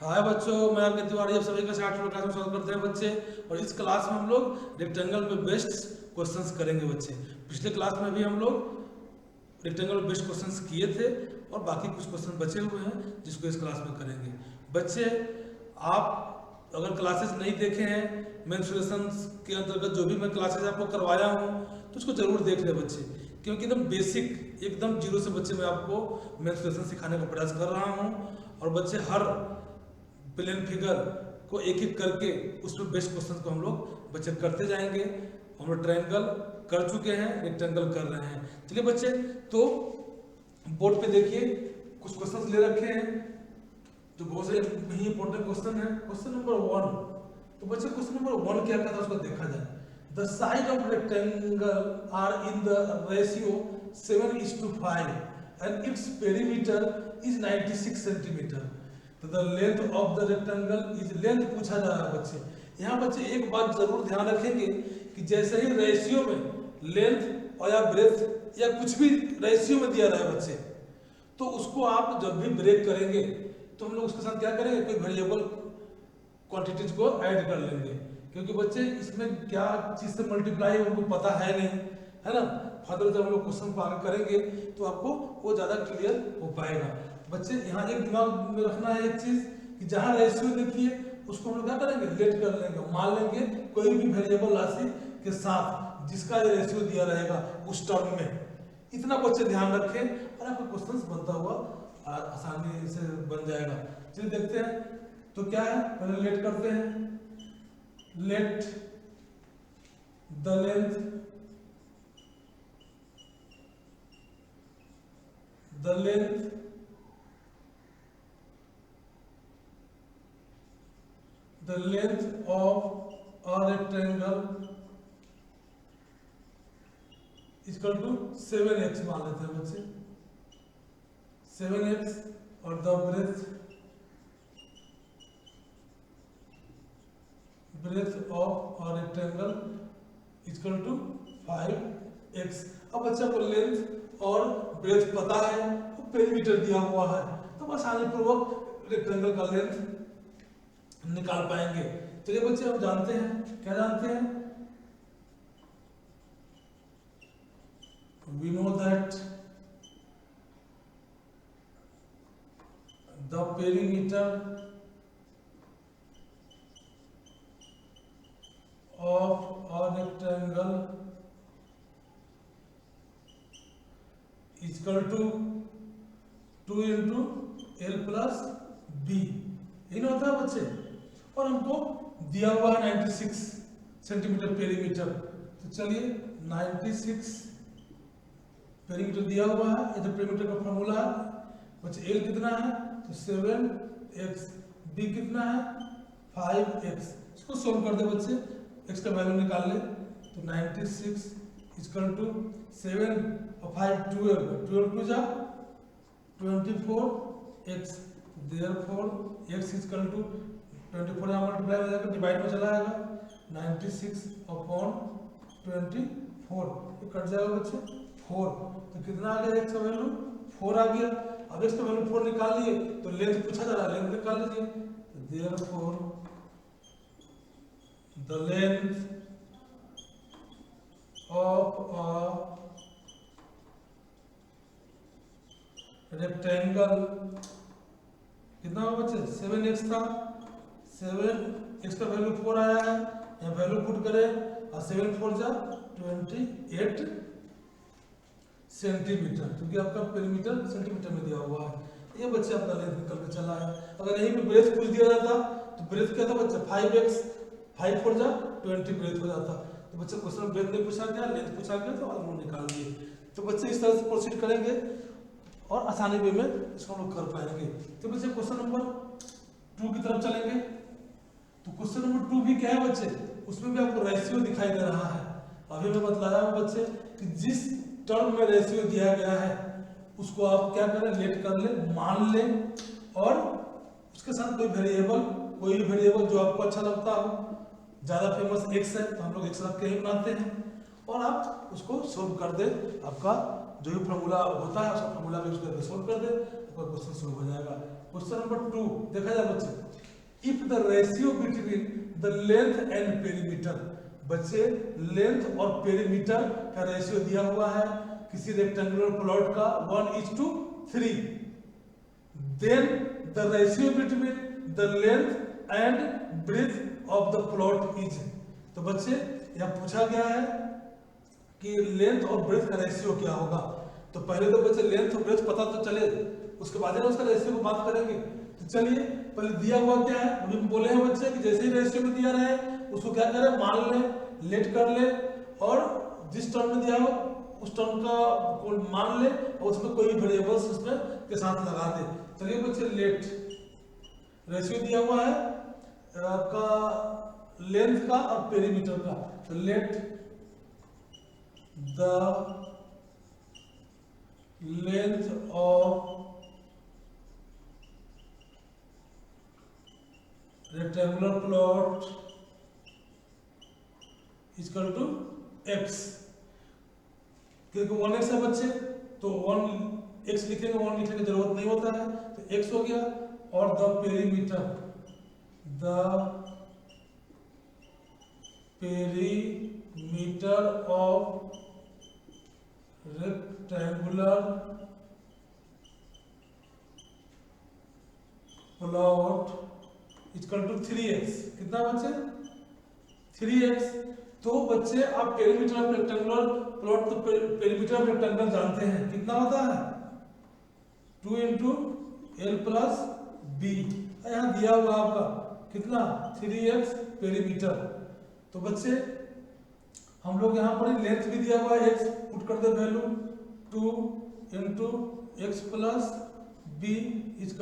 हाय बच्चों, मैं आपके तिवारी आप सभी का 60 क्लास में स्वागत करते हैं बच्चे। और इस क्लास में हम लोग रेक्टेंगल में बेस्ट क्वेश्चंस करेंगे बच्चे। पिछले क्लास में भी हम लोग रेक्टेंगल में बेस्ट क्वेश्चंस किए थे और बाकी कुछ क्वेश्चन बचे हुए हैं जिसको इस क्लास में करेंगे बच्चे। आप अगर क्लासेस नहीं देखे हैं मेंसुरेशन के अंतर्गत जो भी मैं क्लासेस आपको करवाया हूँ तो उसको जरूर देख ले बच्चे, क्योंकि एकदम बेसिक एकदम जीरो से बच्चे मैं आपको मेंसुरेशन सिखाने का प्रयास कर रहा हूँ। और बच्चे हर प्लेन फिगर को एक एक करके उसमें बेस्ट क्वेश्चन को हम लोग बच्चे करते जाएंगे। हम लोग ट्रायंगल कर चुके हैं, रेक्टेंगल कर रहे हैं। चलिए बच्चे, तो बोर्ड पे देखिए कुछ क्वेश्चंस ले रखे हैं जो बहुत सारे ही इंपॉर्टेंट क्वेश्चन है। क्वेश्चन नंबर 1, तो बच्चे क्वेश्चन नंबर 1 क्या कहता है उसको देखा जाए। The side of rectangle are in the ratio 7:5 and its perimeter is 96 centimetre. तो the length of the rectangle is, length पूछा जा रहा है बच्चे। यहाँ बच्चे एक बात जरूर ध्यान रखेंगे कि जैसे ही रेशियो में लेंथ और या ब्रेथ या कुछ भी रेशियो में दिया रहा है बच्चे, तो उसको आप जब भी ब्रेक करेंगे तो हम लोग उसके साथ क्या करेंगे, कोई वेरिएबल क्वांटिटीज को ऐड कर लेंगे, क्योंकि बच्चे इसमें क्या चीज से मल्टीप्लाई है उनको पता है नहीं, है ना। फर्दर जब हम लोग क्वेश्चन को आगे करेंगे तो आपको वो ज्यादा क्लियर हो पाएगा बच्चे। यहाँ एक दिमाग में रखना है एक चीज कि जहाँ रेशियो देखिए उसको हम लोग क्या करेंगे, लेट कर लेंगे, मान लेंगे कोई भी वेरिएबल राशि के साथ जिसका ये रेशियो दिया रहेगा उस टर्म में। इतना बच्चे ध्यान रखें और आपका क्वेश्चन बनता हुआ आसानी से बन जाएगा। चलिए देखते हैं तो क्या है, पहले लेट करते हैं। Late the length of a rectangle is equal to 7x मान लेते हैं बच्चे, 7x, और the breadth of a rectangle is equal to 5x। अब बच्चा को लेंथ और ब्रेथ पता है, तो पेरीमीटर दिया हुआ है, तो बस आसानी पूर्वक रेक्टेंगल का लेंथ निकाल पाएंगे। चलिए बच्चे, हम जानते हैं, क्या जानते हैं, we know that the perimeter of a rectangle is equal to 2 into L plus B। यही होता है बच्चे, और हमको दिया हुआ है 96 सेंटीमीटर पेरीमीटर। तो चलिए 96 पेरीमीटर दिया हुआ है, ये तो पेरीमीटर का फॉर्मूला है बच्चे। एल कितना है, तो 7x, बी कितना है 5x। इसको सोल्व कर दे बच्चे, x का वैल्यू निकाल ले, तो 96 इक्वल टू 7 और 5 12, 12 टू जा 24x। Therefore x equal to 24 यहाँ मल्टीप्लाई हो जाएगा, डिवाइड में चला आएगा 96 अपॉन 24, ये कट जाएगा बच्चे 4। तो कितना आ गया x का वैल्यू 4 आ गया। अब x का वैल्यू 4 निकाल लिए तो लेंथ पूछा जा रहा है, लेंथ निकाल लीजिए। तो therefore the length of a rectangle कितना होगा बच्चे, 7x था, 7x का वैल्यू 4 आया है, यहाँ वैल्यू पुट करें और 7 4 जा 28 सेंटीमीटर, क्योंकि आपका पेरीमीटर सेंटीमीटर में दिया हुआ है। ये बच्चे आपका लेंथ निकल के चला है। अगर यहीं पे ब्रेथ पूछ दिया जाता तो ब्रेथ क्या था बच्चा, 5x, 5 4 जा 20 ब्रेथ हो जाता। तो बच्चे क्वेश्चन ब्रेथ नहीं पूछा गया, लेंथ पूछा गया, तो हम लोग निकाल दिए। तो बच्चे इस तरह से प्रोसीड करेंगे और आसानी वे में इसको हम लोग कर पाएंगे। तो बच्चे क्वेश्चन नंबर 2 की तरफ चलेंगे। तो क्वेश्चन नंबर 2 भी क्या है बच्चे, उसमें भी आपको रेशियो दिखाई दे रहा है। अभी मैं बतलाया हूँ बच्चे कि जिस टर्म में रेशियो दिया गया है उसको आप क्या करें, लेट कर ले, मान ले, और उसके साथ कोई भी वेरिएबल जो आपको अच्छा लगता हो। ज़्यादा फेमस x है तो हम लोग x रख के ही बनाते हैं, और आप उसको सोल्व कर दे। आपका जो भी फॉर्मूला होता है उसका फॉर्मूला भी उसको सोल्व कर दे, आपका क्वेश्चन सोल्व हो जाएगा। क्वेश्चन नंबर 2 देखा जाए बच्चे, if the ratio between the length and perimeter, बच्चे लेंथ और पेरीमीटर का रेशियो दिया हुआ है किसी रेक्टेंगुलर प्लॉट का 1:3, then the ratio between the length and breadth of the plot is. तो बच्चे यह पूछा गया है कि लेंथ और ब्रेथ का रेशियो क्या होगा। तो पहले तो बच्चे लेंथ और ब्रेथ पता तो चले, उसके बाद में उसका रेशियो को बात करेंगे। तो चलिए पहले दिया हुआ क्या है, अभी बोले हैं बच्चे कि जैसे ही रेशियो में दिया रहे उसको क्या करें, मान ले, लेट कर ले, और जिस टर्म में दिया हो उस टर्म का को मान ले और उसमें कोई वेरिएबल्स उसमें के साथ लगा दे। चलिए बच्चे लेट, रेशियो दिया हुआ है आपका लेंथ का और पेरीमीटर का, तो let the length of rectangular plot equal to x, क्योंकि 1x है बच्चे तो 1x लिखेंगे, 1 लिखने की जरूरत नहीं होता है, तो x हो गया। और the perimeter of rectangular plot equal to 3x, कितना बच्चे 3x। तो बच्चे आप पेरीमीटर ऑफ रेक्टेंगुलर प्लॉट, तो पेरीमीटर ऑफ रेक्टेंगल जानते हैं कितना होता है 2 × L + B, यहाँ दिया हुआ आपका कितना 3x पेरीमीटर। तो बच्चे हम लोग यहाँ पर लेंथ भी दिया हुआ है x, पुट कर दे वैल्यू 2 × x + b =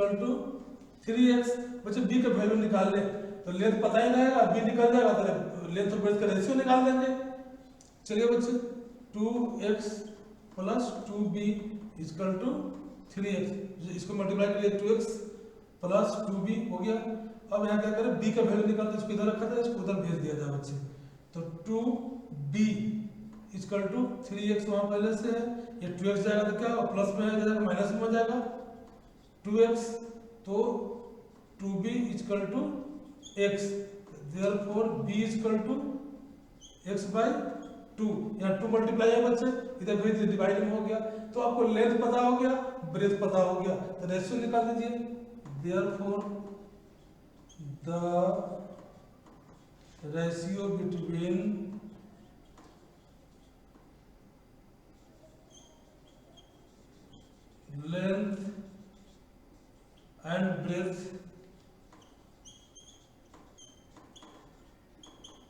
3x। बच्चे b का वैल्यू निकाल ले तो लेंथ पता ही रहेगा, b निकल जाएगा तो लेंथ और ब्रेथ का रेशियो निकाल देंगे। चलिए बच्चे 2x + 2b = 3x, इसको मल्टीप्लाई करिए 2x + 2b हो गया। अब यहाँ क्या करें, b का वैल्यू निकाल, इसको इधर रखा था, इसको उधर भेज दिया जाए बच्चे। तो 2b = 3x वहाँ पहले से है, ये 2x जाएगा तो क्या प्लस में जाएगा, माइनस में हो जाएगा 2x, तो 2b = x, therefore b = x/2। यहाँ 2 मल्टीप्लाई है बच्चे, इधर भेज दिए, डिवाइड में हो गया। तो आपको लेंथ पता हो गया, ब्रेथ पता हो गया, तो रेशियो निकाल दीजिए। therefore the ratio between length and breadth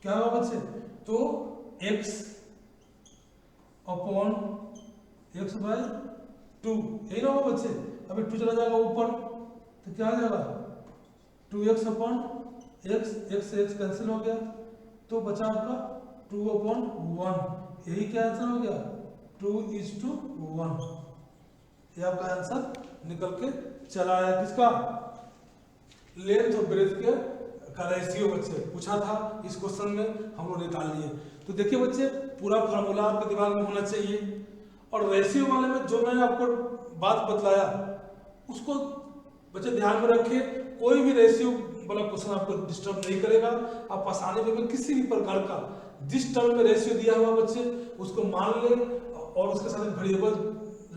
क्या होगा बच्चे, तो x अपॉन x/2, यही ना होगा बच्चे। अभी 2 चला जाएगा ऊपर तो क्या आ जाएगा 2x अपॉन x, x से x कैंसिल हो गया, तो बचा आपका 2/1, यही क्या आंसर हो गया 2:1। ये आपका आंसर निकल के चला आया, किसका लेंथ और ब्रेथ के का रेशियो बच्चे पूछा था इस क्वेश्चन में, हम लोग निकाल लिए। तो देखिए बच्चे पूरा फार्मूला आपके दिमाग में होना चाहिए, और रेशियो वाले में जो मैंने आपको बात बतलाया उसको बच्चे ध्यान में रखिए। कोई भी रेशियो वाला क्वेश्चन आपको डिस्टर्ब नहीं करेगा, आप आसानी से किसी भी प्रकार का जिस टर्म में रेशियो दिया हुआ बच्चे उसको मान ले और उसके साथ वेरिएबल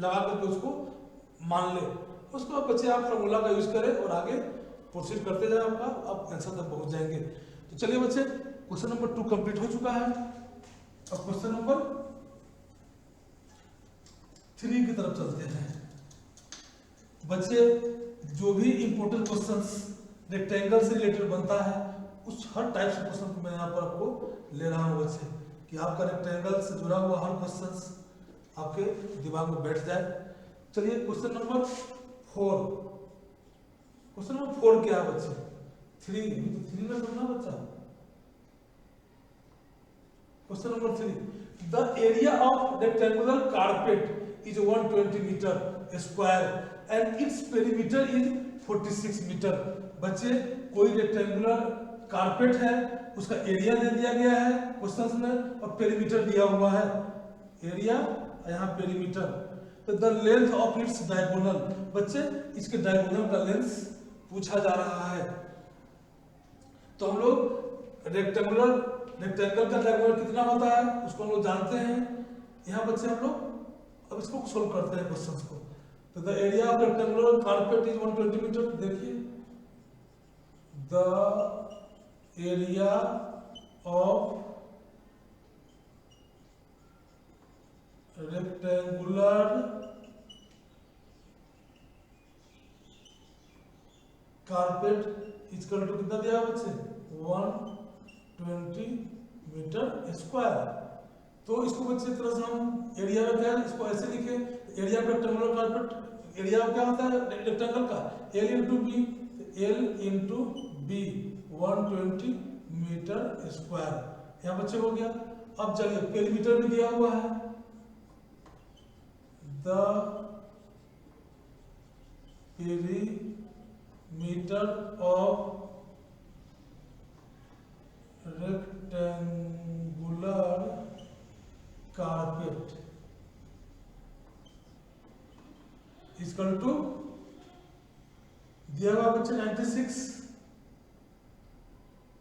लगा करके उसको मान ले, उसको आप बच्चे आप फार्मूला का यूज करें और आगे प्रोसीड करते जाए, आपका आप आंसर तक पहुंच जाएंगे। तो चलिए बच्चे क्वेश्चन नंबर 2 कंप्लीट हो चुका है। अब क्वेश्चन नंबर 3 की तरफ चलते हैं। बच्चे जो भी इंपॉर्टेंट क्वेश्चंस रेक्टेंगल से रिलेटेड बनता है उस हर टाइप से क्वेश्चन को मैं यहाँ पर आपको ले रहा हूँ बच्चे, कि आपका रेक्टेंगल से जुड़ा हुआ हर क्वेश्चंस आपके दिमाग में बैठ जाए। चलिए क्वेश्चन नंबर 4, क्वेश्चन नंबर 4 क्या है बच्चे 3 में सुनना बच्चा। Question number 3, the area of rectangular carpet is 120 metre square and its perimeter is 46 metre. बच्चे कोई रेक्टेंगुलर कारपेट है, उसका एरिया दे दिया गया है क्वेश्चन में और पेरीमीटर दिया हुआ है, एरिया यहाँ पेरीमीटर। तो the length of its diagonal, बच्चे इसके डायगोनल का लेंथ पूछा जा रहा है। तो हम लोग रेक्टेंगल का डायगोनल कितना होता है उसको हम लोग जानते हैं। यहाँ बच्चे हम लोग अब इसको सोल्व करते हैं क्वेश्चंस को। तो the area of rectangular carpet is 120 metre. देखिए the area of rectangular carpet equal to कितना दिया बच्चे 120 मीटर स्क्वायर। तो इसको बच्चे इस तरह से हम एरिया में क्या है इसको ऐसे लिखे, area of rectangular carpet, area क्या होता है रेक्टेंगल का L into B, L into B 120 metre square. यहाँ बच्चे हो गया। अब चलिए पेरीमीटर भी दिया हुआ है, the perimeter of rectangular carpet equal to दिया हुआ बच्चे 96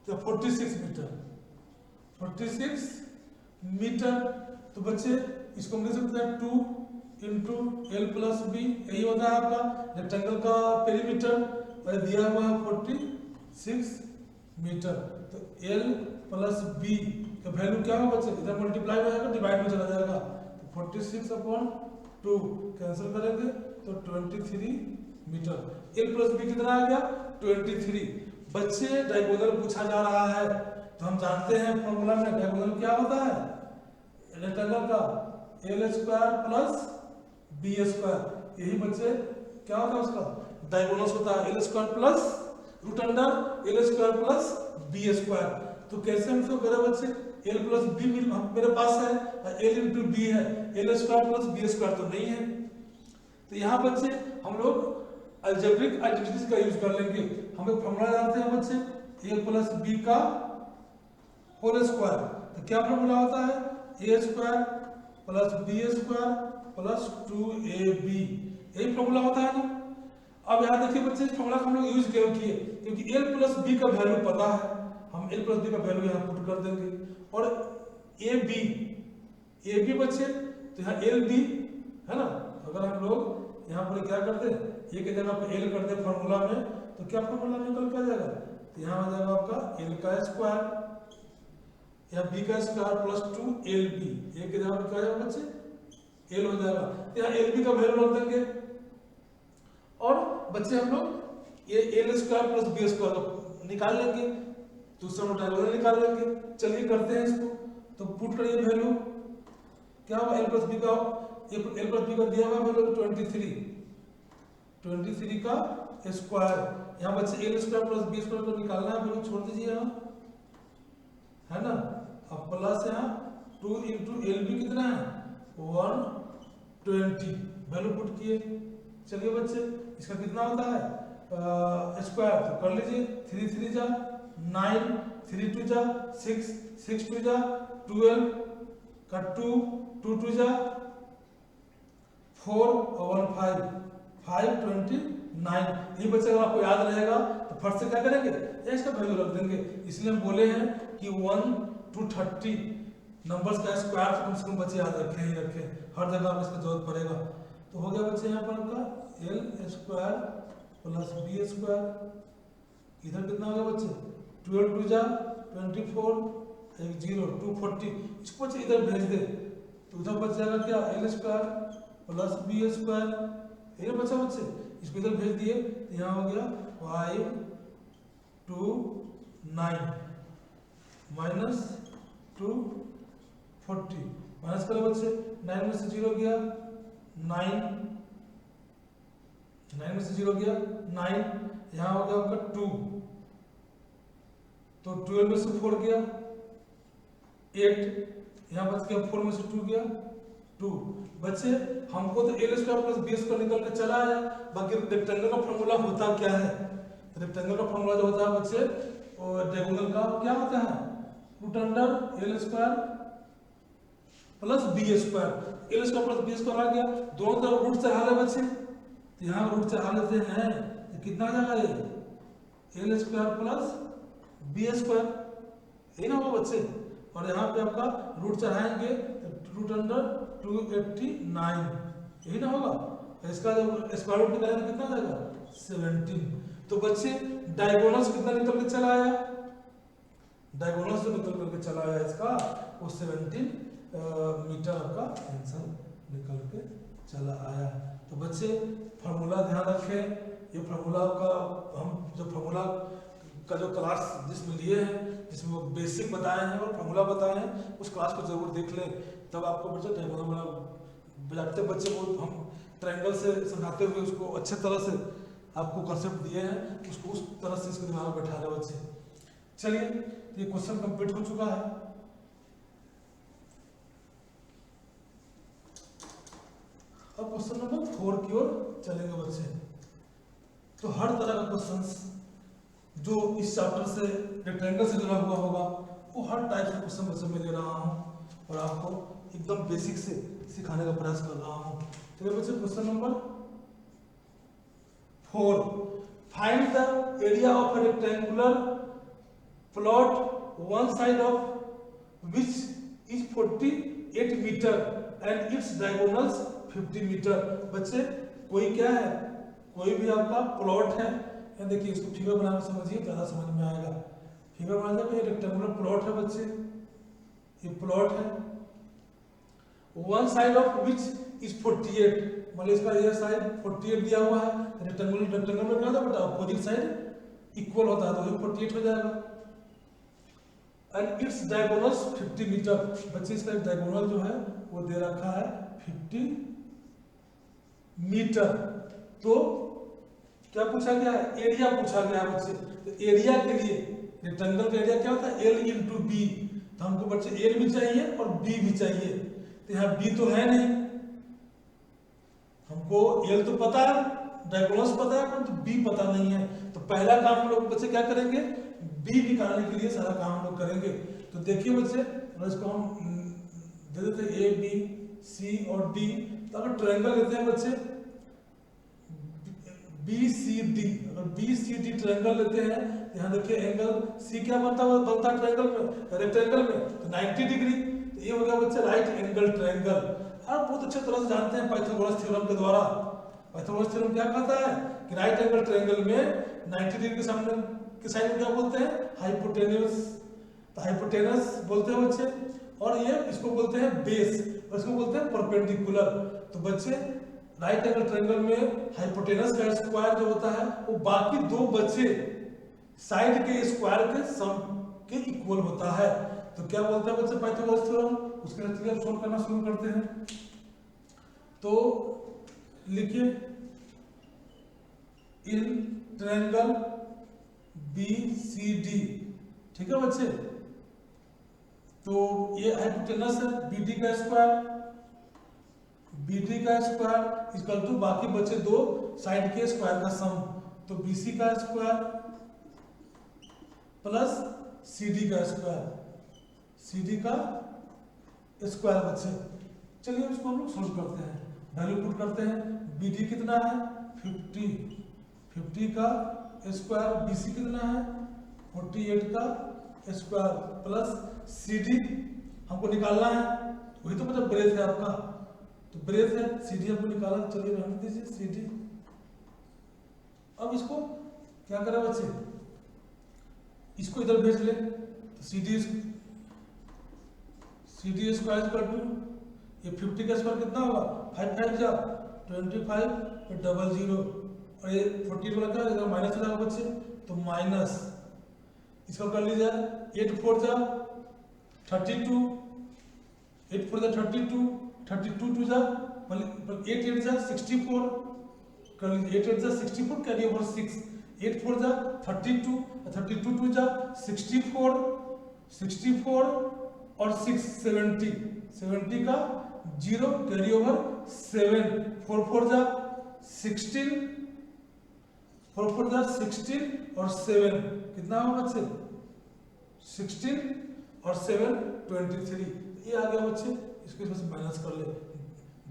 तो 46 मीटर, 46 मीटर। तो बच्चे इसको हम लिख सकते हैं 2 इंटू एल प्लस बी, यही होता है आपका रेक्टेंगल का पेरीमीटर, और दिया हुआ है 46 मीटर। तो एल प्लस बी का वैल्यू क्या होगा बच्चे, इधर मल्टीप्लाई हो जाएगा डिवाइड में चला जाएगा, तो 46/2 कैंसिल करेंगे तो 23 मीटर। एल प्लस बी कितना आ गया 23। बच्चे डायगोनल पूछा जा रहा है तो हम जानते हैं फॉर्मूला में डायगोनल क्या होता है रेक्टेंगल का L square plus B square. यही बच्चे क्या होता है उसका डायगोनल होता है L square plus root under L square plus B square. तो कैसे हम इसको करें बच्चे, एल प्लस बी मेरे पास है, एल इंटू बी है, L square plus B square तो नहीं है। तो यहाँ बच्चे हम लोग अलजेब्रिक आइडेंटिटीज का यूज कर लेंगे। हम लोग फॉर्मूला जानते हैं बच्चे ए प्लस बी का होल स्क्वायर। तो क्या फॉर्मूला होता है A square plus B square plus 2ab, यही फॉर्मूला होता है ना। अब यहाँ देखिए बच्चे फॉर्मूला हम लोग यूज क्यों किए, क्योंकि एल प्लस बी का वैल्यू पता है, हम एल प्लस बी का वैल्यू यहाँ पुट कर देंगे। और ए बी बच्चे तो यहाँ एल बी है ना, अगर हम लोग यहाँ पर क्या करते हैं ए के जगह पर एल करते फॉर्मूला में तो क्या फॉर्मूला निकल के आ जाएगा, तो यहाँ आ जाएगा आपका एल का स्क्वायर या बी का स्क्वायर प्लस 2ab, ए के जगह पर क्या जाएगा बच्चे एल हो जाएगा। तो यहाँ एल बी का वैल्यू रख देंगे और बच्चे हम लोग ये L square plus B square निकाल लेंगे, दूसरा डायगोनल निकाल लेंगे। चलिए करते हैं इसको, तो पुट करिए वैल्यू क्या होगा एल प्लस बी का, एल प्लस बी का दिया हुआ वैल्यू 23 का स्क्वायर। यहाँ बच्चे L square plus B square को निकालना है, वैल्यू छोड़ दीजिए यहाँ है ना। अब प्लस यहाँ 2 इंटू एल बी कितना है 120 वैल्यू पुट किए। चलिए बच्चे इसका कितना होता है स्क्वायर, तो कर लीजिए 3 3 जा 9, 3 2 जा 6, 6 2 जा 12 का 2, 2 2 जा 4 और 1 5, 5 29। ये बच्चे अगर आपको याद रहेगा तो फट से क्या करेंगे इसका वैल्यू रख देंगे। इसलिए हम बोले हैं कि 1 to 30 नंबर्स का स्क्वायर तो कम से कम बच्चे याद रखें ही रखें, हर जगह आपको इसका जरूरत पड़ेगा। तो हो गया बच्चे यहाँ पर आपका L square plus B square, इधर कितना हो गया बच्चे 12 2 जा 24, 1 0 240। इसको बच्चे इधर भेज दे तो उधर बच जाएगा क्या L square plus B square, ये बचा बच्चे इसको इधर भेज दिए तो यहाँ हो गया 5 2 9 माइनस 240, माइनस करो बच्चे 9 में से 0 गया 9, 9 में से 0 गया 9, यहाँ हो गया आपका 2, तो 12 में से 4 गया 8, यहाँ बच गया 4 में से 2 गया 2। बच्चे हमको तो L square plus B square निकल के चला आया, बाकी रेक्टेंगल का फॉर्मूला होता क्या है, रेक्टेंगल का फॉर्मूला जो होता है बच्चे और डायगोनल का क्या होता है root under L square plus B square, L square plus B square आ गया, दोनों तरफ रूट चढ़ा ले बच्चे, तो यहाँ रूट चढ़ा लेते हैं, तो कितना आ जाएगा ये L square plus B square, यही ना होगा बच्चे। और यहाँ पे आपका रूट चढ़ाएंगे तो रूट अंडर 289, यही ना होगा। तो इसका जब स्क्वायर रूट निकालेंगे तो कितना आ जाएगा 17। तो बच्चे डायगोनल्स कितना निकल के चला आया, डायगोनल्स जो निकल करके चला आया इसका वो 17 मीटर आपका आंसर निकल के चला आया। तो बच्चे फार्मूला ध्यान रखें, ये फार्मूला का हम जो फार्मूला का जो क्लास जिसमें लिए हैं, जिसमें वो बेसिक बताए हैं और फार्मूला बताए हैं, उस क्लास को जरूर देख लें, तब आपको बच्चे डायगोनल बजाते बच्चे को हम ट्रायंगल से समझाते हुए उसको अच्छे तरह से आपको कंसेप्ट दिए हैं, उसको उस तरह से इसके दिमाग में बैठा रहे बच्चे। चलिए ये क्वेश्चन कंप्लीट हो चुका है। अब क्वेश्चन नंबर 4 की ओर चलेंगे बच्चे। तो हर तरह का क्वेश्चंस जो इस चैप्टर से रेक्टेंगल से जुड़ा हुआ होगा वो हर टाइप के क्वेश्चन बच्चे में ले रहा हूँ और आपको एकदम बेसिक से सिखाने का प्रयास कर रहा हूँ। चलिए बच्चे question number 4, find the area of a rectangular plot one side of which is 48 metre and its diagonals 50 metre. बच्चे कोई क्या है, कोई भी आपका प्लॉट है, या देखिए इसको फिगर बनाना समझिए ज्यादा समझ में आएगा। फिगर बनाने में रेक्टेंगुलर प्लॉट है बच्चे, ये प्लॉट है, one side of which is 48, मतलब इसका ये साइड 48 दिया हुआ है, रेक्टेंगुलर में क्या था बेटा अपोजिट साइड इक्वल होता है तो ये 48 हो जाएगा। एंड इट्स डायगोनल्स 50 मीटर, बच्चे इसका डायगोनल जो है वो दे रखा है 50 मीटर। तो क्या पूछा गया है, एरिया पूछा गया है बच्चे। तो एरिया के लिए रेक्टेंगल का एरिया क्या होता है L इंटू बी, तो हमको बच्चे L भी चाहिए और B भी चाहिए। तो यहाँ B तो है नहीं, हमको L तो पता है, डायगोनल्स पता है, परंतु B पता नहीं है। तो पहला काम हम लोग बच्चे क्या करेंगे, B निकालने के लिए सारा काम हम लोग करेंगे। तो देखिए बच्चे इसको हम दे देते हैं A B C और D। तो अगर ट्रायंगल लेते हैं बच्चे BCD, अगर BCD ट्रायंगल लेते हैं तो यहाँ देखिए एंगल C क्या बनता है ट्रायंगल में, रेक्टेंगल में, तो 90 डिग्री। तो ये हो गया बच्चे राइट एंगल ट्रायंगल। आप बहुत अच्छे तरह से जानते हैं पाइथागोरस थ्योरम के द्वारा। पाइथागोरस थ्योरम क्या कहता है कि राइट एंगल ट्रायंगल में 90 डिग्री के सामने के साइड में क्या बोलते हैं, हाइपोटेन्यूस। तो हाइपोटेनस बोलते हैं बच्चे, और ये इसको बोलते हैं बेस, और इसको बोलते हैं परपेंडिकुलर। तो बच्चे राइट एंगल ट्रायंगल में हाइपोटेनस का स्क्वायर जो होता है वो बाकी दो बच्चे साइड के स्क्वायर के सम के इक्वल होता है। तो क्या बोलते हैं बच्चे पाइथागोरस थ्योरम, उसके लिए सोल्व करना शुरू करते हैं। तो लिखिए इन ट्रायंगल BCD, ठीक है बच्चे। तो ये हाइपोटेनस है BD का स्क्वायर, BD का स्क्वायर इक्वल टू बाकी बचे दो साइड के स्क्वायर का सम, तो BC का स्क्वायर प्लस CD का स्क्वायर, CD का स्क्वायर बच्चे। चलिए इसको हम लोग सोल्व करते हैं, वैल्यू पुट करते हैं। BD कितना है 50, 50 का स्क्वायर, BC कितना है 48 का स्क्वायर प्लस CD हमको निकालना है, वही तो मतलब ब्रेथ है आपका, तो ब्रेथ है, CD हमको निकाला। चलिए रहने दीजिए CD। अब इसको क्या करें बच्चे, इसको इधर भेज ले, तो CD स्क्वायर इक्वल टू ये 50 का स्क्वायर कितना होगा 5 5 जा 25 00, और ये 48 वाला क्या इधर माइनस हो जाएगा बच्चे, तो माइनस इसको कर लीजिए 8 4 जा 32, 8 4 जा 32, 32 2 जा 8 8 जा 64, कर लीजिए 8 8 जा 64 कैरी ओवर 6, 8 4 जा 32, 32 2 जा 64, 64 और 6 70, 70 का 0 कैरी ओवर 7, 4 4 जा 16, 4 4 जा 16 और 7 कितना होगा बच्चे 16 और 7 23। ये आ गया बच्चे इसको इसमें से माइनस कर ले,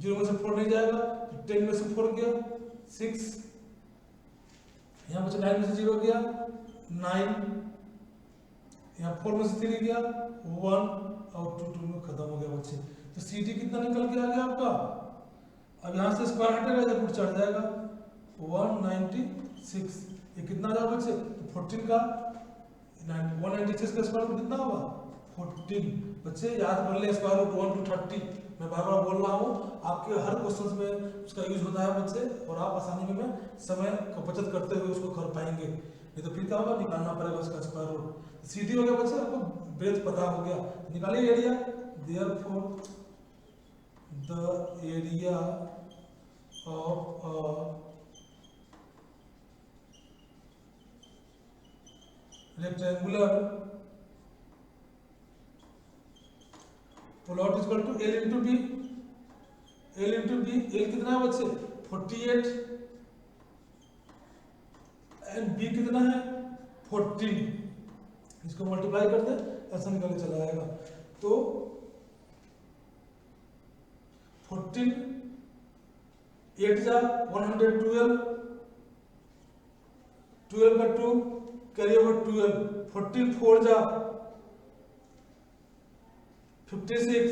0 में से 4 नहीं जाएगा तो 10 में से 4 गया 6, यहाँ बचे 9 में से 0 गया 9, यहाँ 4 में से 3 गया 1 और 2 में खत्म हो गया बच्चे। तो सी डी कितना निकल के आ गया आपका, अब यहाँ से स्क्वायर हटेगा जब रूट चढ़ जाएगा 196, ये कितना आ जाएगा बच्चे, तो 14 का 196 का स्क्वायर रूट कितना होगा 14। बच्चे याद कर ले स्क्वायर रूट 1 to 30, मैं बार बार बोल रहा हूँ, आपके हर क्वेश्चन में उसका यूज होता है बच्चे, और आप आसानी में समय का बचत करते हुए उसको कर पाएंगे, नहीं तो फिर क्या होगा, निकालना पड़ेगा उसका स्क्वायर रूट। सी डी हो गया बच्चे, आपको ब्रेथ पता हो गया, निकालिए area, therefore the area of rectangular plot is equal to L into B, L into B, L कितना है बच्चे 48 एंड B कितना है 14, इसको मल्टीप्लाई कर दे ऐसा निकल के चला आएगा, तो 14 8 जा 112, 12 का 2 कैरी ओवर 12, 14 4 जा 56,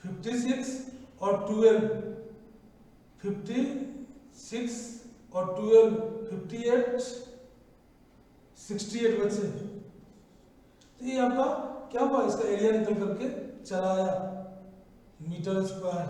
56 और 12, 56 और 12 58, 68 बच्चे। तो ये आपका क्या हुआ, इसका एरिया निकल करके चला आया मीटर स्क्वायर।